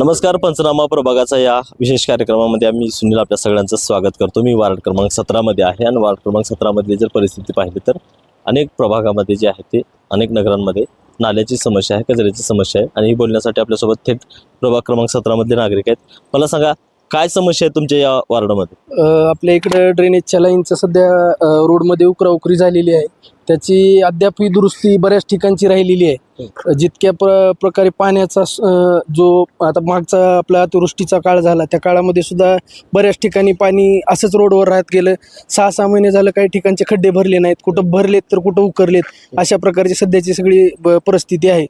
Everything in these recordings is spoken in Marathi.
नमस्कार, पंचनामा प्रभागाचा या विशेष कार्यक्रमामध्ये आम्ही सुनील आपल्या सगळ्यांचं स्वागत करतो। मी वार्ड क्रमांक 17 मध्ये आहे आणि वार्ड क्रमांक 17 मधली जर परिस्थिती पाहिली तर अनेक प्रभागामध्ये जे आहे ते अनेक नगरांमध्ये नाल्याची समस्या आहे, कचऱ्याची समस्या आहे आणि ही बोलण्यासाठी आपल्यासोबत थेट प्रभाग क्रमांक 17 मधले नागरिक आहेत। मला सांगा, काय समस्या आहे तुमच्या या वार्डामध्ये? आपल्या इकडे ड्रेनेजच्या लाईनचं सध्या रोडमध्ये उकराउकरी झालेली आहे। त्याची अद्याप ही दुरुस्ती बऱ्याच ठिकाणची राहिलेली आहे। जितक्या प्रकारे पाण्याचा जो आता मागचा आपला अतिवृष्टीचा काळ झाला त्या काळामध्ये सुद्धा बऱ्याच ठिकाणी पाणी असंच रोडवर राहत गेलं। 6-6 महिने झालं काही ठिकाणचे खड्डे भरले नाहीत, कुठं भरलेत तर कुठं उकरलेत, अशा प्रकारची सध्याची सगळी परिस्थिती आहे।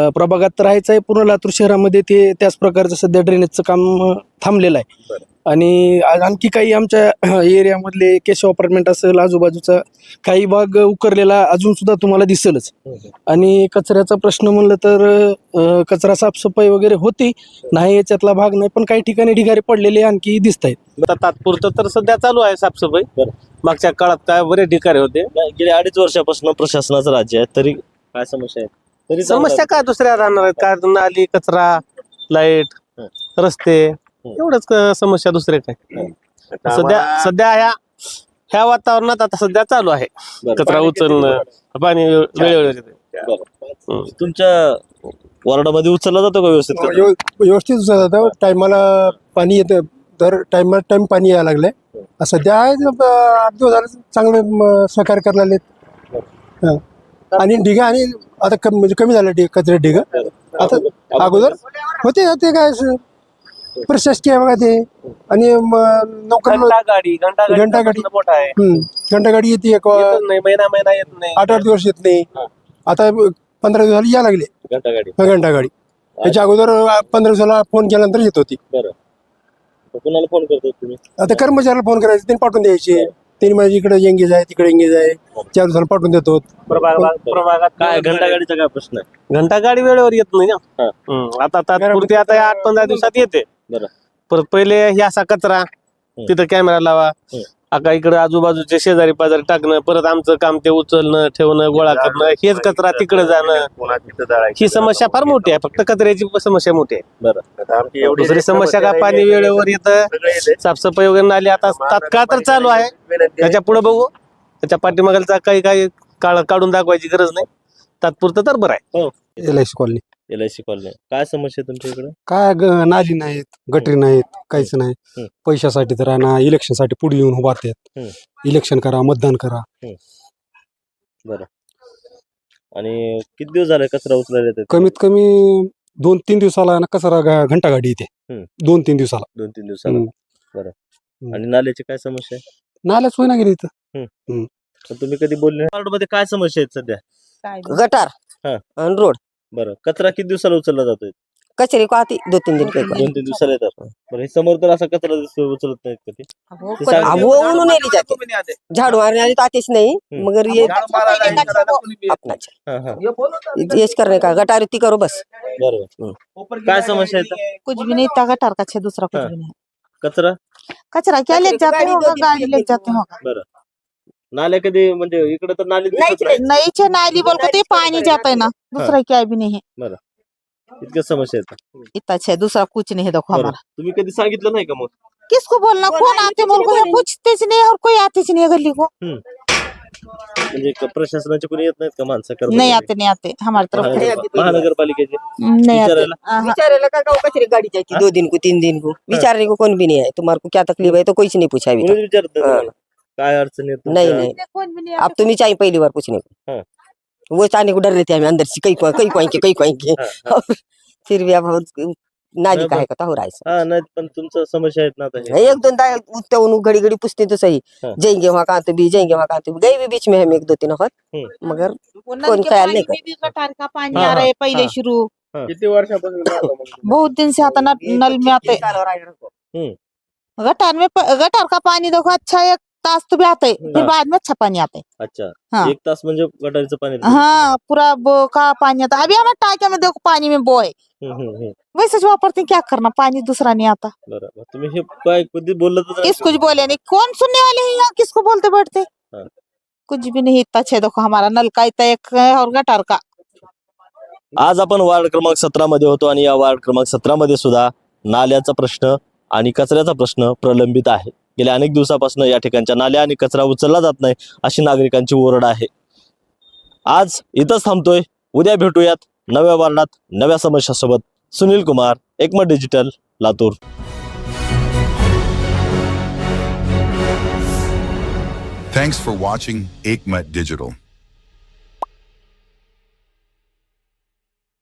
प्रभागात तर राहायचं आहे, पूर्ण लातूर शहरामध्ये ते त्याच प्रकारचं सध्या ड्रेनेजचं काम थांबलेलं आहे। आणि आणखी काही आमच्या एरियामधले केशव अपार्टमेंट असेल, आजूबाजूचा काही भाग उकरलेला अजून सुद्धा तुम्हाला दिसेलच। आणि कचऱ्याचा प्रश्न म्हणलं तर कचरा साफसफाई वगैरे होती नाही याच्यातला भाग नाही, पण काही ठिकाणी ढिगारे पडलेले आणखी दिसत आहेत। तात्पुरतं तर सध्या चालू आहे साफसफाई। मागच्या काळात काय बरेच ढिगारे होते। गेल्या 2.5 वर्षापासून प्रशासनाचं राज्य आहे, तरी काय समस्या आहे? तरी समस्या काय दुसऱ्या राहणार आहेत? काय नाली, कचरा, लाईट, रस्ते, एवढंच समस्या, दुसरे काय सध्या ह्या वातावरणात आता सध्या चालू आहे कचरा उचलणं, पाणी वेळोवेळी। तुमच्या वार्डामध्ये उचलला जातो का व्यवस्थित? व्यवस्थित उचलला जातं, टायमाला पाणी येतं, तर टाइम पाणी यायला लागलंय। सध्या आहे 8 दिवस झाले चांगले सहकार्य करायला लागलेत। आणि ढिगा आणि आता म्हणजे कमी झालं कचरा ढिगा। आता अगोदर होते ते काय प्रशासकीय बघा ते, आणि नोकर घंटा गाडी येते महिना येत नाही, 8-8 दिवस येत नाही। आता 15 दिवस झाली या लागले घंटा गाडी। त्याच्या अगोदर 15 दिवसाला फोन केल्यानंतर येत होती। कुणाला फोन करतो तुम्ही? आता कर्मचाऱ्याला फोन करायचे, त्यांनी पाठवून द्यायचे। त्यांनी माझ्या इकडे एंगेज आहे, तिकडे एंगेज आहे, 4 दिवसाला पाठवून देतो। प्रभागात काय घंटा गाडीचा काय प्रश्न आहे? घंटा गाडी वेळेवर येत नाही ना। आता तात्पुरती आता 8-15 दिवसात येते। परत पहिले हे असा कचरा तिथं कॅमेरा लावा, आता इकडे आजूबाजूचे शेजारी पाजारी टाकणं, परत आमचं काम ते उचलणं, ठेवणं, गोळा करणं, हेच कचरा तिकडे जाणं, ही समस्या फार मोठी आहे। फक्त कचऱ्याची समस्या मोठी आहे। दुसरी समस्या काय, पाणी वेळेवर येतं, साफसफाई वगैरे नाली आता तात्काळ तर चालू आहे, त्याच्या पुढे बघू। त्याच्या पाठीमागचा काही काढून दाखवायची गरज नाही, तात्पुरतं तर बरं आहे। LIC कॉलनी काय समस्या आहे तुमच्या इकडे? काय नाली नाहीत, गटरी नाहीत, काहीच नाही। पैशासाठी तर आहे ना, इलेक्शनसाठी पुढे येऊन उभारतात, इलेक्शन करा, मतदान करा। बरं, आणि किती दिवस झाले कचरा उचलायला येतात? कमीत कमी 2-3 दिवसाला ना कचरा घंटा गाडी येते, 2-3 दिवसाला। 2-3 दिवसाला। बरं, आणि नाल्याची काय समस्या आहे? नाल्याच होईना गेली इथं। तुम्ही कधी बोलले वार्डमध्ये काय समस्या आहेत सध्या? गटार आणि रोड। बरं, कचरा किती दिवसाला उचलला जातोय? कचरे को आती 2-3 दिन 2-3 दिवसाला येतात। बरं, हे समोर तर असा कचरा उचलत नाहीत का ते? वो उन्होंने नहीं जाते, झाड़ू मारने वाली तो आतीच नहीं, मगर ये अपना ये करने का गटारती करो बस। बरोबर, काय समस्या आहे? कुछ भी नहीं था, गटार का छे, दूसरा कुछ भी नहीं। कचरा कचरा क्या ले जाते होगा, गाड़ी ले जाते होगा। बरं, नाल्या कधी म्हणजे इकडे तर नाली नहीं छे, नाली बोल के तो पानी जाता है ना, दूसरा क्या भी नहीं है। बरं, इतक्या समस्या आहेत। इतना छे, दूसरा कुछ नहीं है। देखो हमारा तुम्ही कधी सांगितलं नाही का मग? किसको बोलना, कौन आते मुल्क को, पूछते नहीं और कोई आते नहीं है गली को। म्हणजे प्रशासनाचे कोणी येत नाहीत का माणसं? नहीं आते हमारी तरफ महानगरपालिकेचे नहीं आते। विचारेला का कचरे गाड़ी जाती 2 दिन को 3 दिन को, विचारने को कौन भी नहीं है। तुम्हारे को क्या तकलीफ है तो कोई नहीं पूछा अभी तक। विचारत काय अडचण येत? नहीं, अब तुम्ही चाहिए पहली बार पूछने को। वो चाहने को डर रहे थे हमें अंदर से, कई पाएंगे। फिर भी अब नाली का है कथा हो रहा है। नाही, पण तुमचं समस्या आहेत ना आता हे? 1-2 घड़ी पूछते तो सही, जाएंगे वहाँ कहाँ तो भी, गए भी बीच में हम 1-2-3 वक्त, मगर कौन ख्याल नहीं कर। गटार का पानी आ रहा है पहले शुरू, किती वर्षापासून बहुत दिन से आता नल में आते। गटार का पानी देखो अच्छा 1 तास तो भी आता है, फिर बाद में अच्छा पानी आता है। अच्छा, 1 तास म्हणजे गटारीचं पाणी? हाँ, पूरा का पानी आता है। अभी हमारे टाइम में देखो पानी में बो है, वैसे जो वापरते क्या करना, पानी दूसरा नहीं आता। बरं, तुम्ही हे काय कधी बोललं तर? किस कुछ बोले नहीं, कौन सुनने वाले हैं यहाँ, किसको बोलते बैठते? कुछ भी नहीं, इतना छे देखो हमारा नल का इतना एक और गटार का आज आपण वार्ड क्रमांक 17 मध्ये होतो आणि या वार्ड क्रमांक 17 मध्ये सुद्धा नाल्याचा प्रश्न आणि कचऱ्याचा प्रश्न प्रलंबित आहे. गेल्या अनेक दिवसापासून या ठिकाणच्या नाल्या आणि कचरा उचलला जात नाही अशी नागरिकांची ओरड आहे. आज इथंच थांबतोय. उद्या भेटूयात नव्या वार्डात नव्या समस्यासोबत. सुनील कुमार, एकमत digital, Latur. Thanks for watching Ekmat Digital.